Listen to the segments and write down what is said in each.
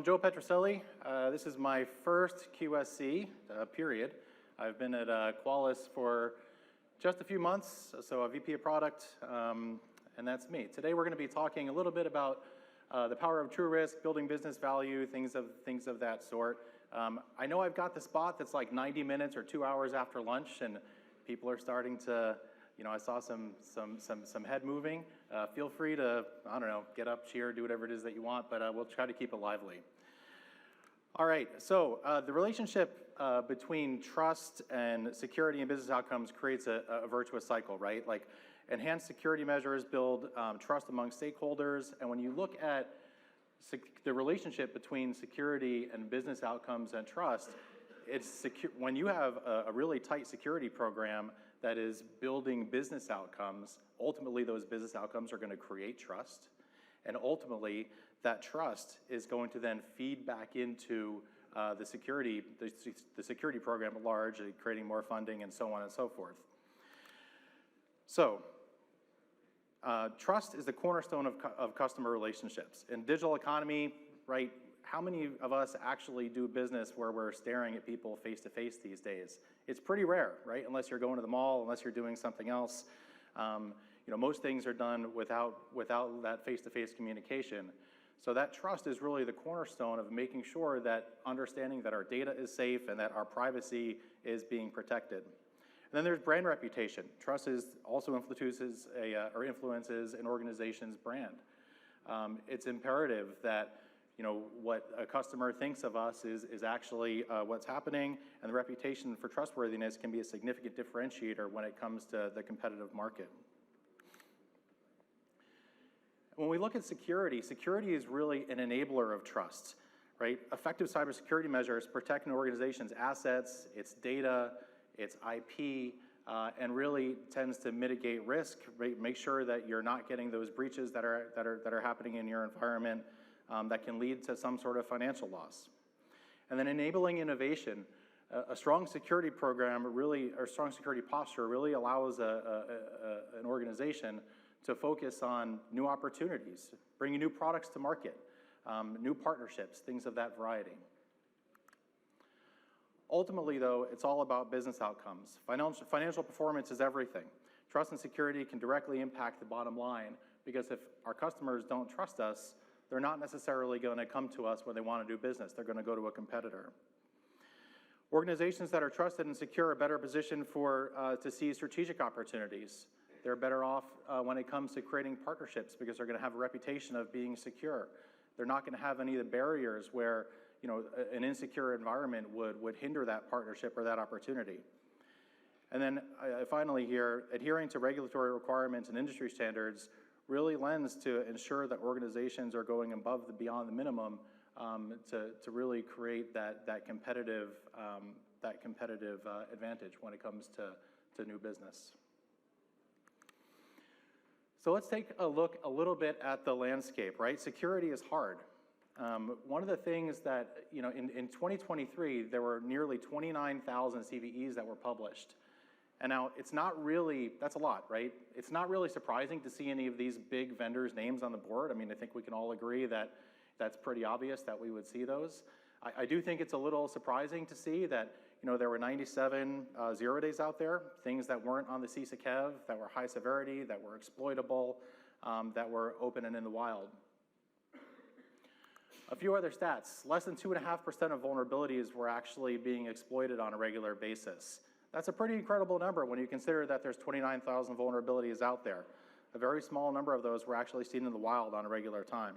Joe Petrocelli. This is my first QSC, period. I've been at Qualys for just a few months, so a VP of product, and that's me. Today we're going to be talking a little bit about the power of TruRisk, building business value, things of that sort. I know I've got the spot that's like 90 minutes or 2 hours after lunch, and people are starting to, I saw some head moving. Feel free to, I don't know, get up, cheer, do whatever it is that you want, but we'll try to keep it lively. All right, so the relationship between trust and security and business outcomes creates a virtuous cycle, right? Like enhanced security measures build trust among stakeholders, and when you look at the relationship between security and business outcomes and trust, when you have a really tight security program that is building business outcomes, ultimately those business outcomes are going to create trust, and ultimately that trust is going to then feed back into the security program at large, creating more funding and so on and so forth. So trust is the cornerstone of customer relationships. In digital economy, right, how many of us actually do business where we're staring at people face to face these days? It's pretty rare, right? Unless you're going to the mall, unless you're doing something else. Most things are done without that face-to-face communication. So that trust is really the cornerstone of making sure that understanding that our data is safe and that our privacy is being protected. And then there's brand reputation. Trust also influences an organization's brand. It's imperative that what a customer thinks of us is actually what's happening, and the reputation for trustworthiness can be a significant differentiator when it comes to the competitive market. When we look at security, security is really an enabler of trust, right? Effective cybersecurity measures protect an organization's assets, its data, its IP, and really tends to mitigate risk, right? Make sure that you're not getting those breaches that are happening in your environment that can lead to some sort of financial loss. And then enabling innovation. A strong security program or strong security posture really allows an organization to focus on new opportunities, bringing new products to market, new partnerships, things of that variety. Ultimately, though, it's all about business outcomes. Financial performance is everything. Trust and security can directly impact the bottom line, because if our customers don't trust us, they're not necessarily going to come to us when they want to do business. They're going to go to a competitor. Organizations that are trusted and secure are better positioned to seize strategic opportunities. They're better off when it comes to creating partnerships, because they're going to have a reputation of being secure. They're not going to have any of the barriers where an insecure environment would hinder that partnership or that opportunity. And then finally here, adhering to regulatory requirements and industry standards really lends to ensure that organizations are going above and beyond the minimum to really create that competitive advantage when it comes to new business. So let's take a look a little bit at the landscape, right? Security is hard. One of the things that, in 2023, there were nearly 29,000 CVEs that were published. And now it's not really, that's a lot, right? It's not really surprising to see any of these big vendors' names on the board. I mean, I think we can all agree that that's pretty obvious that we would see those. I do think it's a little surprising to see that, there were 97 zero days out there, things that weren't on the CISA KEV, that were high severity, that were exploitable, that were open and in the wild. A few other stats. Less than 2.5% of vulnerabilities were actually being exploited on a regular basis. That's a pretty incredible number when you consider that there's 29,000 vulnerabilities out there. A very small number of those were actually seen in the wild on a regular time.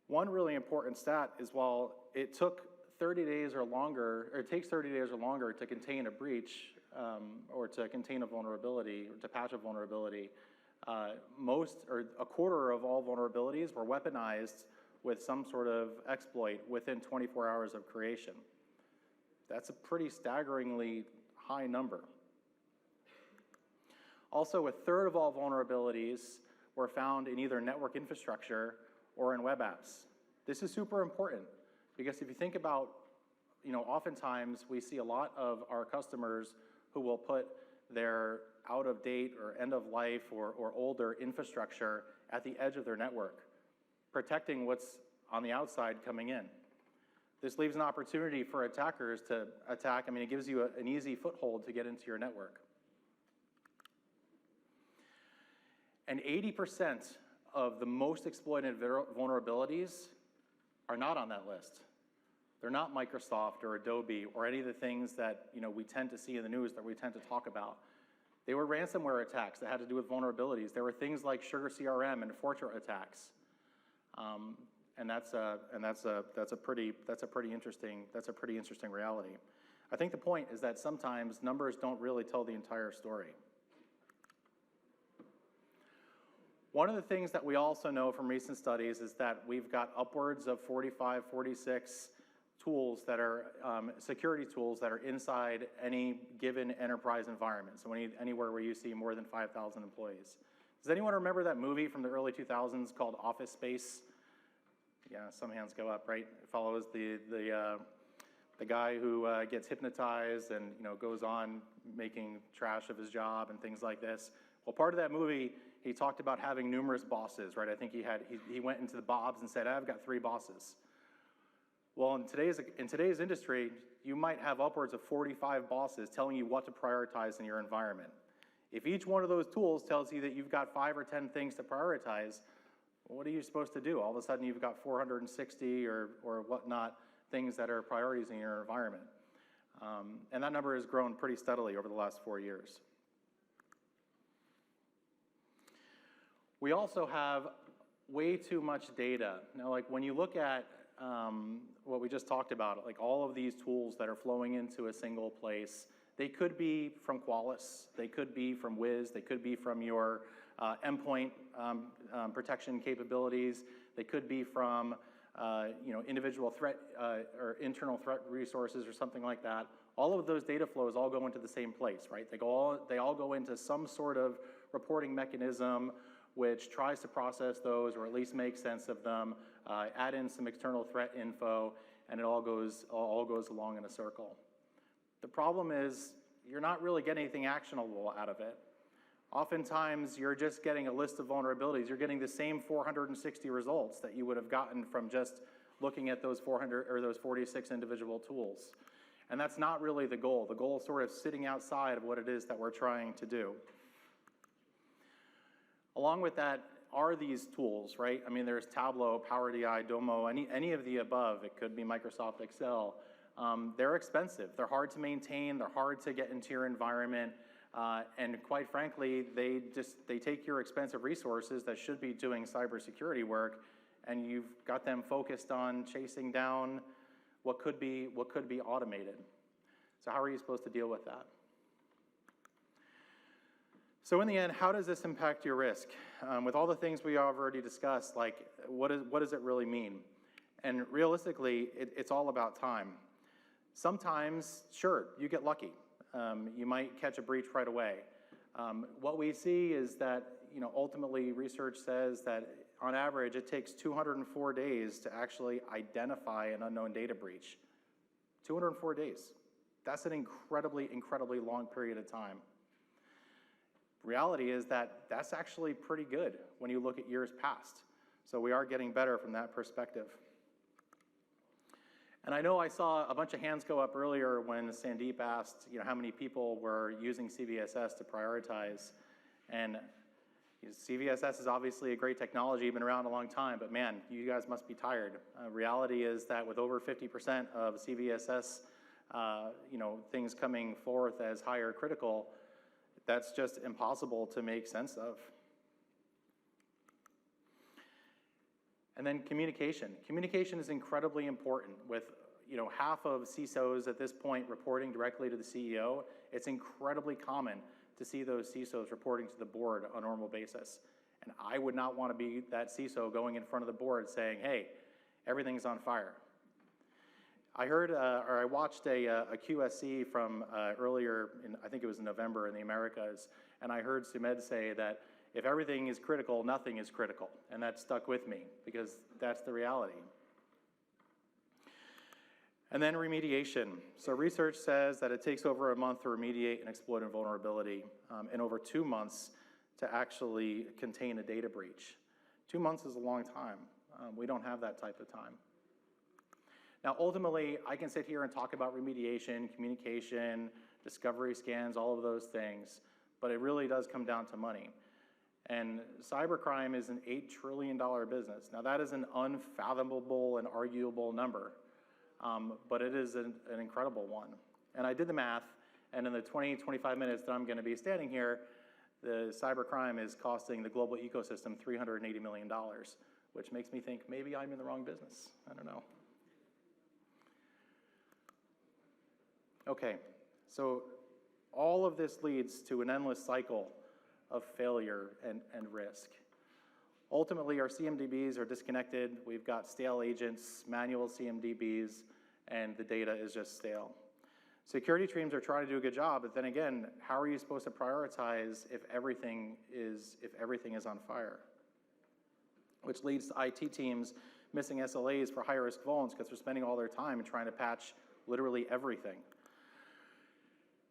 One really important stat is while it took 30 days or longer, or it takes 30 days or longer to contain a breach or to contain a vulnerability, or to patch a vulnerability, a quarter of all vulnerabilities were weaponized with some sort of exploit within 24 hours of creation. That's a pretty staggeringly high number. Also, a third of all vulnerabilities were found in either network infrastructure or in web apps. This is super important, because if you think about, oftentimes we see a lot of our customers who will put their out-of-date or end-of-life or older infrastructure at the edge of their network, protecting what's on the outside coming in. This leaves an opportunity for attackers to attack. I mean, it gives you an easy foothold to get into your network. And 80% of the most exploited vulnerabilities are not on that list. They're not Microsoft or Adobe or any of the things that we tend to see in the news that we tend to talk about. They were ransomware attacks that had to do with vulnerabilities. There were things like Sugar CRM and Fortran attacks, and that's a pretty interesting reality. I think the point is that sometimes numbers don't really tell the entire story. One of the things that we also know from recent studies is that we've got upwards of 45, 46 tools that are security tools that are inside any given enterprise environment. So anywhere where you see more than 5,000 employees. Does anyone remember that movie from the early 2000s called Office Space? Yeah, some hands go up, right? It follows the guy who gets hypnotized and goes on making trash of his job and things like this. Well, part of that movie, he talked about having numerous bosses, right? I think he went into the Bob's and said, I've got 3 bosses. Well, in today's industry, you might have upwards of 45 bosses telling you what to prioritize in your environment. If each one of those tools tells you that you've got 5 or 10 things to prioritize, what are you supposed to do? All of a sudden, you've got 460 or whatnot things that are priorities in your environment. And that number has grown pretty steadily over the last 4 years. We also have way too much data. Now, like when you look at what we just talked about, like all of these tools that are flowing into a single place, they could be from Qualys, they could be from Wiz, they could be from your endpoint protection capabilities, they could be from individual threat or internal threat resources or something like that. All of those data flows all go into the same place, right? They all go into some sort of reporting mechanism which tries to process those or at least make sense of them, add in some external threat info, and it all goes along in a circle. The problem is you're not really getting anything actionable out of it. Oftentimes, you're just getting a list of vulnerabilities. You're getting the same 460 results that you would have gotten from just looking at those 400 or those 46 individual tools. And that's not really the goal. The goal is sort of sitting outside of what it is that we're trying to do. Along with that are these tools, right? I mean, there's Tableau, Power BI, Domo, any of the above. It could be Microsoft Excel. They're expensive. They're hard to maintain. They're hard to get into your environment. And quite frankly, they take your expensive resources that should be doing cybersecurity work, and you've got them focused on chasing down what could be automated. So how are you supposed to deal with that? So in the end, how does this impact your risk? With all the things we have already discussed, like what does it really mean? And realistically, it's all about time. Sometimes, sure, you get lucky. You might catch a breach right away. What we see is that ultimately research says that on average it takes 204 days to actually identify an unknown data breach. 204 days. That's an incredibly long period of time. Reality is that that's actually pretty good when you look at years past. So we are getting better from that perspective. And I know I saw a bunch of hands go up earlier when Sandeep asked, how many people were using CVSS to prioritize. And CVSS is obviously a great technology, been around a long time, but man, you guys must be tired. Reality is that with over 50% of CVSS, things coming forth as higher critical, that's just impossible to make sense of. And then communication. Communication is incredibly important with half of CISOs at this point reporting directly to the CEO. It's incredibly common to see those CISOs reporting to the board on a normal basis. And I would not want to be that CISO going in front of the board saying, hey, everything's on fire. I heard, or I watched a QSC from earlier, I think it was in November in the Americas, and I heard Sumedh say that if everything is critical, nothing is critical. And that stuck with me because that's the reality. And then remediation. So research says that it takes over a month to remediate an exploited vulnerability and over 2 months to actually contain a data breach. 2 months is a long time. We don't have that type of time. Now, ultimately, I can sit here and talk about remediation, communication, discovery scans, all of those things, but it really does come down to money. And cybercrime is an $8 trillion business. Now, that is an unfathomable and arguable number, but it is an incredible one. And I did the math, and in the 20, 25 minutes that I'm going to be standing here, the cybercrime is costing the global ecosystem $380 million, which makes me think maybe I'm in the wrong business. I don't know. Okay, so all of this leads to an endless cycle of failure and risk. Ultimately, our CMDBs are disconnected. We've got stale agents, manual CMDBs, and the data is just stale. Security teams are trying to do a good job, but then again, how are you supposed to prioritize if everything is on fire? Which leads to IT teams missing SLAs for high-risk vulns because they're spending all their time trying to patch literally everything.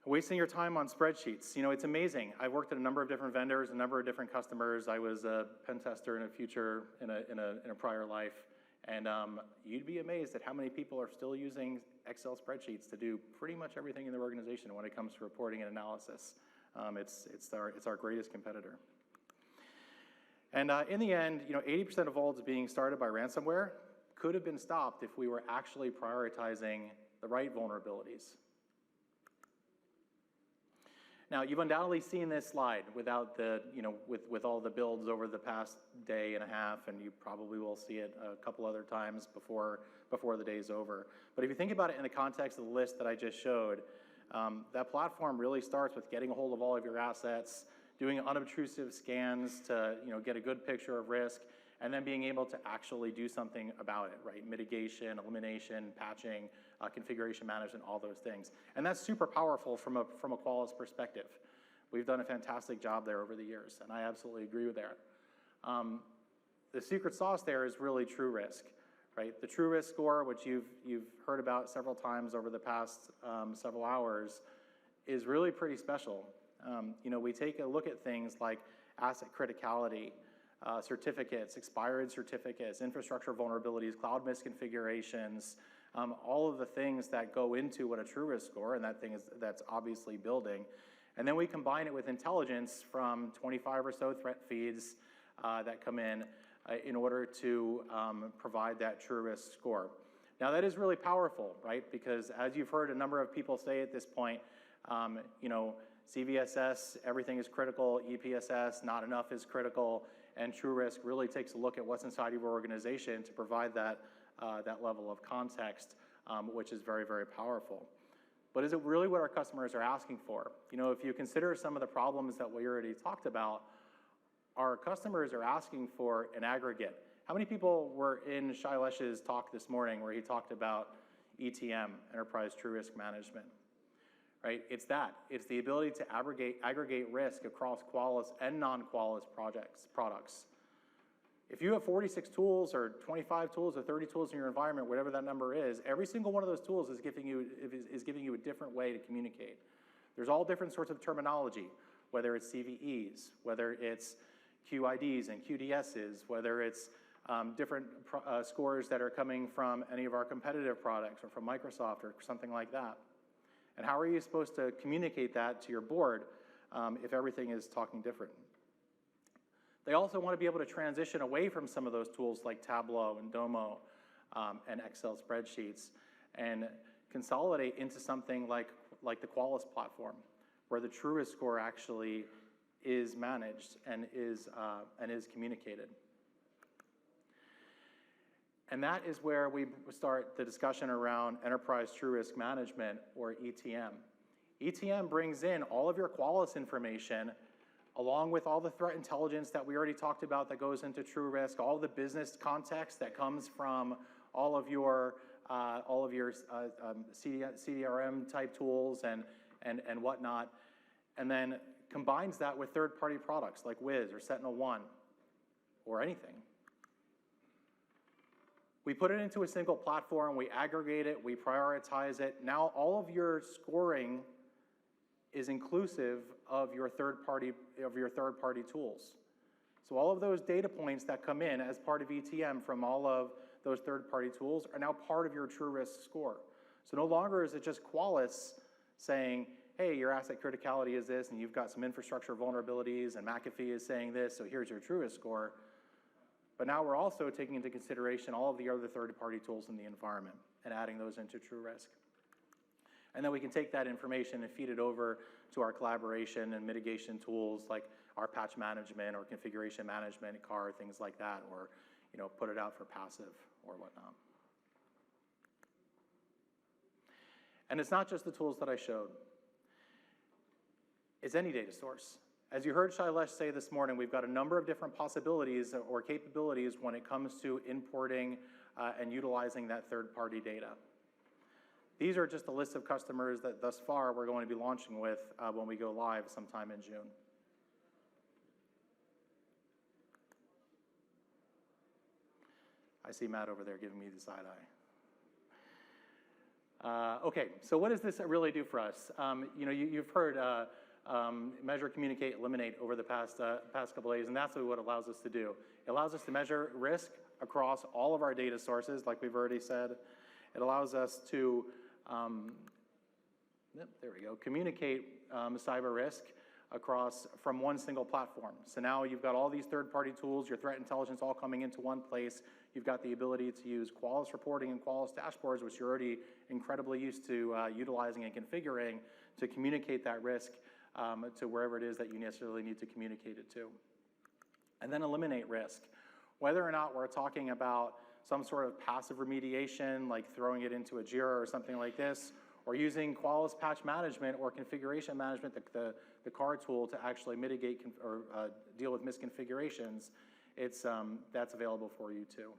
Wasting your time on spreadsheets. You know, it's amazing. I've worked at a number of different vendors, a number of different customers. I was a pen tester in a prior life, and you'd be amazed at how many people are still using Excel spreadsheets to do pretty much everything in their organization when it comes to reporting and analysis. It's our greatest competitor. And in the end, you know, 80% of vulns being started by ransomware could have been stopped if we were actually prioritizing the right vulnerabilities. Now, you've undoubtedly seen this slide without the, you know, with all the builds over the past day and a half, and you probably will see it a couple other times before the day's over. But if you think about it in the context of the list that I just showed, that platform really starts with getting a hold of all of your assets, doing unobtrusive scans to, you know, get a good picture of risk, and then being able to actually do something about it, right? Mitigation, elimination, patching, configuration management, all those things. And that's super powerful from a Qualys perspective. We've done a fantastic job there over the years, and I absolutely agree with that. The secret sauce there is really TruRisk, right? The TruRisk score, which you've heard about several times over the past several hours, is really pretty special. You know, we take a look at things like asset criticality, certificates, expired certificates, infrastructure vulnerabilities, cloud misconfigurations, all of the things that go into what a TruRisk score, and that's obviously building. And then we combine it with intelligence from 25 or so threat feeds that come in order to provide that TruRisk score. Now that is really powerful, right? Because as you've heard a number of people say at this point, you know, CVSS, everything is critical, EPSS, not enough is critical, and TruRisk really takes a look at what's inside your organization to provide that level of context, which is very, very powerful. But is it really what our customers are asking for? You know, if you consider some of the problems that we already talked about, our customers are asking for an aggregate. How many people were in Shailesh's talk this morning where he talked about ETM, Enterprise TruRisk Management? Right? It's the ability to aggregate risk across Qualys and non-Qualys products. If you have 46 tools or 25 tools or 30 tools in your environment, whatever that number is, every single one of those tools is giving you a different way to communicate. There's all different sorts of terminology, whether it's CVEs, whether it's QIDs and QDSs, whether it's different scores that are coming from any of our competitive products or from Microsoft or something like that. And how are you supposed to communicate that to your board if everything is talking different? They also want to be able to transition away from some of those tools like Tableau and Domo and Excel spreadsheets and consolidate into something like the Qualys platform, where the TruRisk score actually is managed and is communicated. And that is where we start the discussion around Enterprise TruRisk Management, or ETM. ETM brings in all of your Qualys information, along with all the threat intelligence that we already talked about that goes into TruRisk, all the business context that comes from all of your CDRM type tools and whatnot, and then combines that with third-party products like Wiz or SentinelOne or anything. We put it into a single platform, we aggregate it, we prioritize it. Now all of your scoring is inclusive of your third-party tools. So all of those data points that come in as part of ETM from all of those third-party tools are now part of your TruRisk score. So no longer is it just Qualys saying, hey, your asset criticality is this, and you've got some infrastructure vulnerabilities, and McAfee is saying this, so here's your TruRisk score. But now we're also taking into consideration all of the other third-party tools in the environment and adding those into TruRisk. And then we can take that information and feed it over to our collaboration and mitigation tools like our patch management or configuration management, CAR, things like that, or put it out for passive or whatnot. And it's not just the tools that I showed. It's any data source. As you heard Shailesh say this morning, we've got a number of different possibilities or capabilities when it comes to importing and utilizing that third-party data. These are just a list of customers that thus far we're going to be launching with when we go live sometime in June. I see Matt over there giving me the side eye. Okay, so what does this really do for us? You've heard measure, communicate, eliminate over the past couple days, and that's what it allows us to do. It allows us to measure risk across all of our data sources, like we've already said. It allows us to, communicate cyber risk from one single platform. So now you've got all these third-party tools, your threat intelligence all coming into one place. You've got the ability to use Qualys reporting and Qualys dashboards, which you're already incredibly used to utilizing and configuring to communicate that risk to wherever it is that you necessarily need to communicate it to. And then eliminate risk. Whether or not we're talking about some sort of passive remediation, like throwing it into a Jira or something like this, or using Qualys patch management or configuration management, the CAR tool to actually mitigate or deal with misconfigurations, that's available for you too.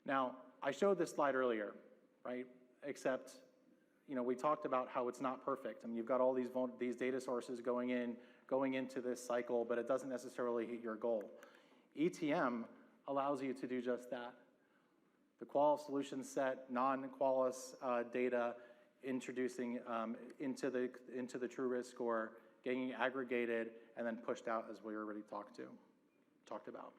Now, I showed this slide earlier, right? Except, we talked about how it's not perfect. I mean, you've got all these data sources going into this cycle, but it doesn't necessarily hit your goal. ETM allows you to do just that. The Qualys solution set non-Qualys data introducing into the TruRisk score, getting aggregated, and then pushed out as we already talked about.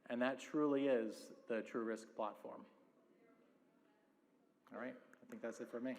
And that truly is the TruRisk platform. All right, I think that's it for me.